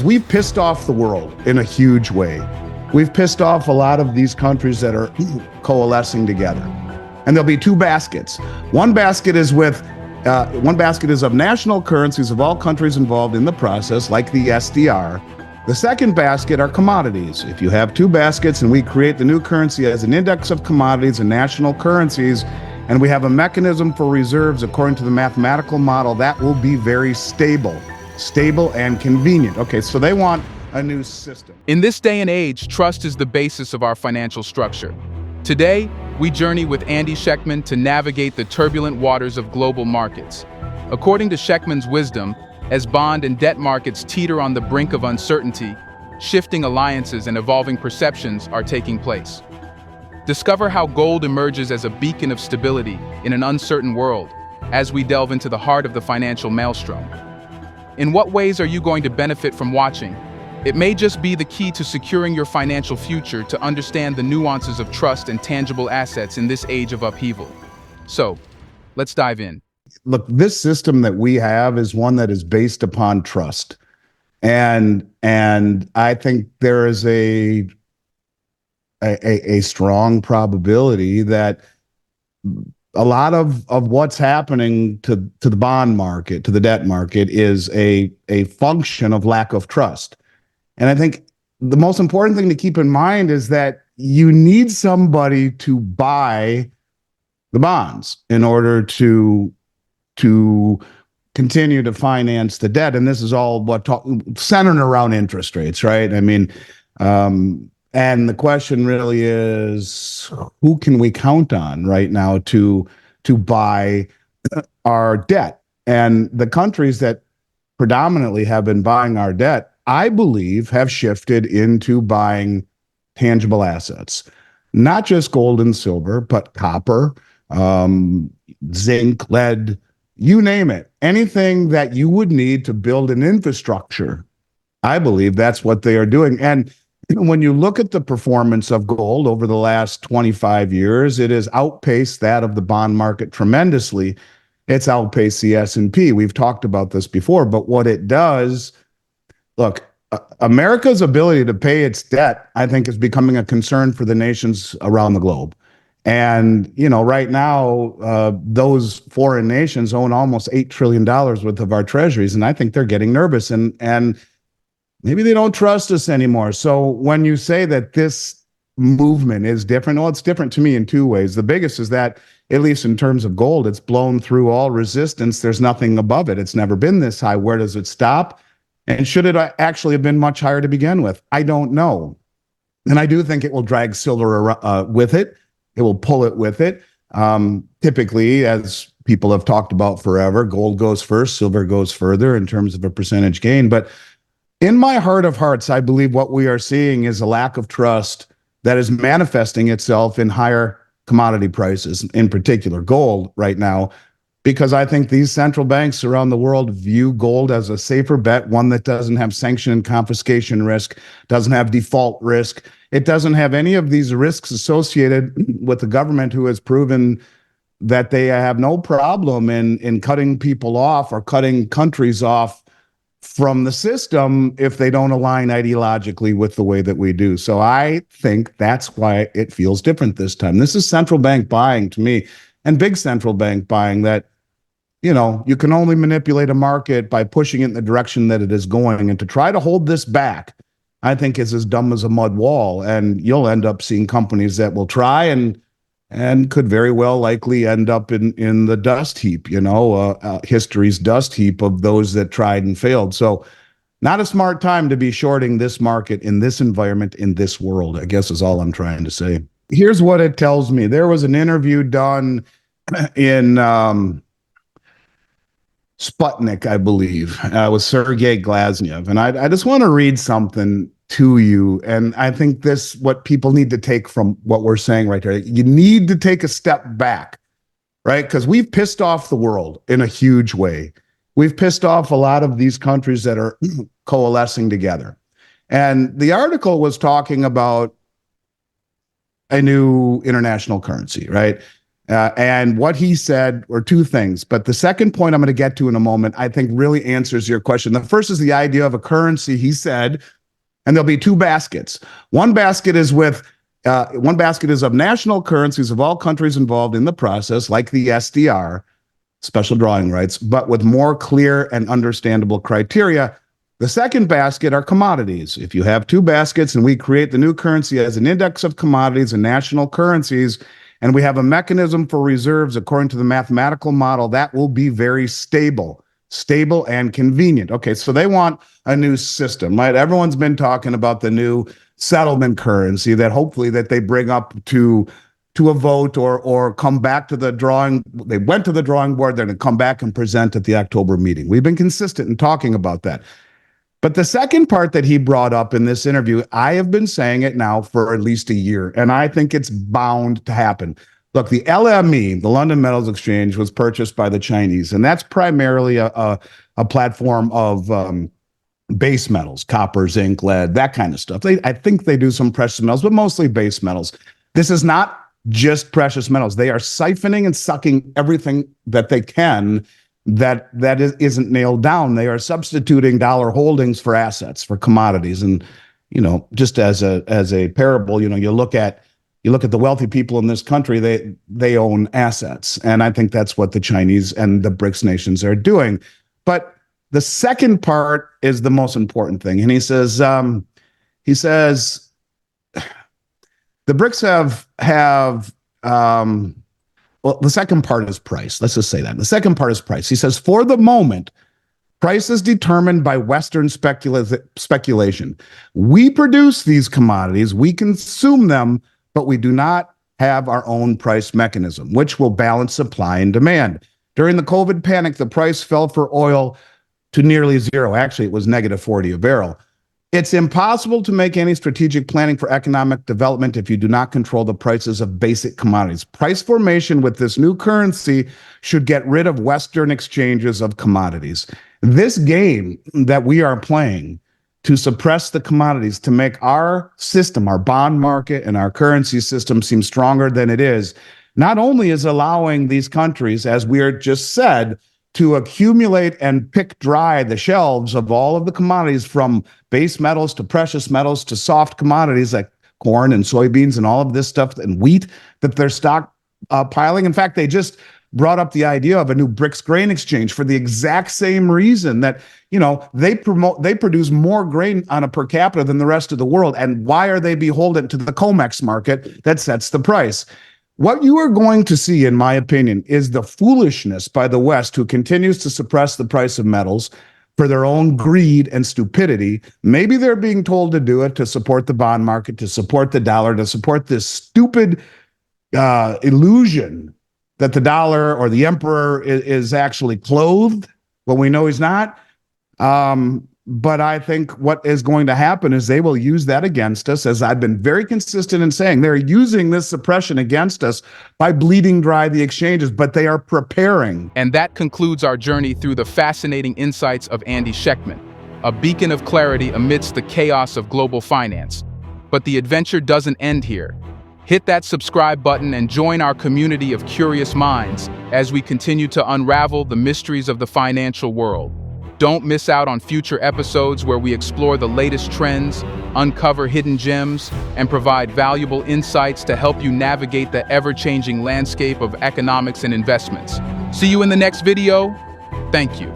We've pissed off the world in a huge way. We've pissed off a lot of these countries that are coalescing together. And there'll be two baskets. One basket is of national currencies of all countries involved in the process, like the SDR. The second basket are commodities. If you have two baskets and we create the new currency as an index of commodities and national currencies, and we have a mechanism for reserves according to the mathematical model, that will be very stable and convenient. Okay, so they want a new system. In this day and age, trust is the basis of our financial structure. Today, we journey with Andy Schectman to navigate the turbulent waters of global markets. According to Schectman's wisdom, as bond and debt markets teeter on the brink of uncertainty, shifting alliances and evolving perceptions are taking place. Discover how gold emerges as a beacon of stability in an uncertain world as we delve into the heart of the financial maelstrom. In what ways are you going to benefit from watching? It may just be the key to securing your financial future to understand the nuances of trust and tangible assets in this age of upheaval. So, let's dive in. Look, this system that we have is one that is based upon trust. And I think there is a strong probability that a lot of what's happening to the bond market, to the debt market, is a function of lack of trust. And I think the most important thing to keep in mind is that you need somebody to buy the bonds in order to continue to finance the debt. And this is all centered around interest rates, right? I mean, and the question really is, who can we count on right now to buy our debt? And the countries that predominantly have been buying our debt, I believe, have shifted into buying tangible assets, not just gold and silver, but copper, zinc, lead, you name it. Anything that you would need to build an infrastructure, I believe that's what they are doing. And when you look at the performance of gold over the last 25 years, it has outpaced that of the bond market tremendously. It's outpaced the S&P. We've talked about this before, but what it does, look, America's ability to pay its debt, I think, is becoming a concern for the nations around the globe. And, right now, those foreign nations own almost $8 trillion worth of our treasuries, and I think they're getting nervous. And maybe they don't trust us anymore. So when you say that this movement is different, well, it's different to me in two ways. The biggest is that, at least in terms of gold, it's blown through all resistance. There's nothing above it. It's never been this high. Where does it stop? And should it actually have been much higher to begin with? I don't know. And I do think it will drag silver with it. It will pull it with it. Typically, as people have talked about forever, gold goes first, silver goes further in terms of a percentage gain. But in my heart of hearts, I believe what we are seeing is a lack of trust that is manifesting itself in higher commodity prices, in particular gold right now, because I think these central banks around the world view gold as a safer bet, one that doesn't have sanction and confiscation risk, doesn't have default risk. It doesn't have any of these risks associated with the government, who has proven that they have no problem in cutting people off or cutting countries off from the system if they don't align ideologically with the way that we do. So I think that's why it feels different this time. This is central bank buying to me, and big central bank buying that, you can only manipulate a market by pushing it in the direction that it is going. And to try to hold this back, I think, is as dumb as a mud wall. And you'll end up seeing companies that will try and could very well likely end up in the dust heap, history's dust heap of those that tried and failed. So not a smart time to be shorting this market in this environment, in this world, I guess, is all I'm trying to say. Here's what it tells me. There was an interview done in Sputnik, I believe, with Sergei Glaznev. And I just want to read something to you. And I think what people need to take from what we're saying right here. You need to take a step back, right? Because we've pissed off the world in a huge way. We've pissed off a lot of these countries that are coalescing together. And the article was talking about a new international currency, right? And what he said were two things. But the second point I'm going to get to in a moment, I think really answers your question. The first is the idea of a currency, he said, and there'll be two baskets. One basket is of national currencies of all countries involved in the process, like the SDR, special drawing rights, but with more clear and understandable criteria. The second basket are commodities. If you have two baskets and we create the new currency as an index of commodities and national currencies, and we have a mechanism for reserves according to the mathematical model, that will be very stable and convenient. Okay, so they want a new system, right? Everyone's been talking about the new settlement currency that hopefully that they bring up to a vote or come back to the drawing. They went to the drawing board, they're going to come back and present at the October meeting. We've been consistent in talking about that. But the second part that he brought up in this interview, I have been saying it now for at least a year, and I think it's bound to happen. Look, the LME, the London Metals Exchange, was purchased by the Chinese, and that's primarily a platform of base metals, copper, zinc, lead, that kind of stuff. I think they do some precious metals, but mostly base metals. This is not just precious metals. They are siphoning and sucking everything that they can that isn't nailed down. They are substituting dollar holdings for assets, for commodities. And, just as a parable, you look at the wealthy people in this country, they own assets. And I think that's what the Chinese and the Brics nations are doing. But the second part is the most important thing. And he says, the Brics have well, the second part is price. Let's just say that. The second part is price. He says, for the moment, price is determined by Western speculation. We produce these commodities, we consume them, but we do not have our own price mechanism, which will balance supply and demand. During the COVID panic, the price fell for oil to nearly zero. Actually, it was negative 40 a barrel. It's impossible to make any strategic planning for economic development if you do not control the prices of basic commodities. Price formation with this new currency should get rid of Western exchanges of commodities. This game that we are playing to suppress the commodities, to make our system, our bond market and our currency system seem stronger than it is, not only is allowing these countries, as we are just said, to accumulate and pick dry the shelves of all of the commodities, from base metals to precious metals to soft commodities like corn and soybeans and all of this stuff and wheat that they're stockpiling. In fact, they just brought up the idea of a new Brics grain exchange for the exact same reason that, they produce more grain on a per capita than the rest of the world. And why are they beholden to the COMEX market that sets the price? What you are going to see, in my opinion, is the foolishness by the West, who continues to suppress the price of metals for their own greed and stupidity. Maybe they're being told to do it to support the bond market, to support the dollar, to support this stupid illusion that the dollar or the emperor is actually clothed when we know he's not. But I think what is going to happen is they will use that against us, as I've been very consistent in saying. They're using this suppression against us by bleeding dry the exchanges, but they are preparing. And that concludes our journey through the fascinating insights of Andy Schectman, a beacon of clarity amidst the chaos of global finance. But the adventure doesn't end here. Hit that subscribe button and join our community of curious minds as we continue to unravel the mysteries of the financial world. Don't miss out on future episodes where we explore the latest trends, uncover hidden gems, and provide valuable insights to help you navigate the ever-changing landscape of economics and investments. See you in the next video. Thank you.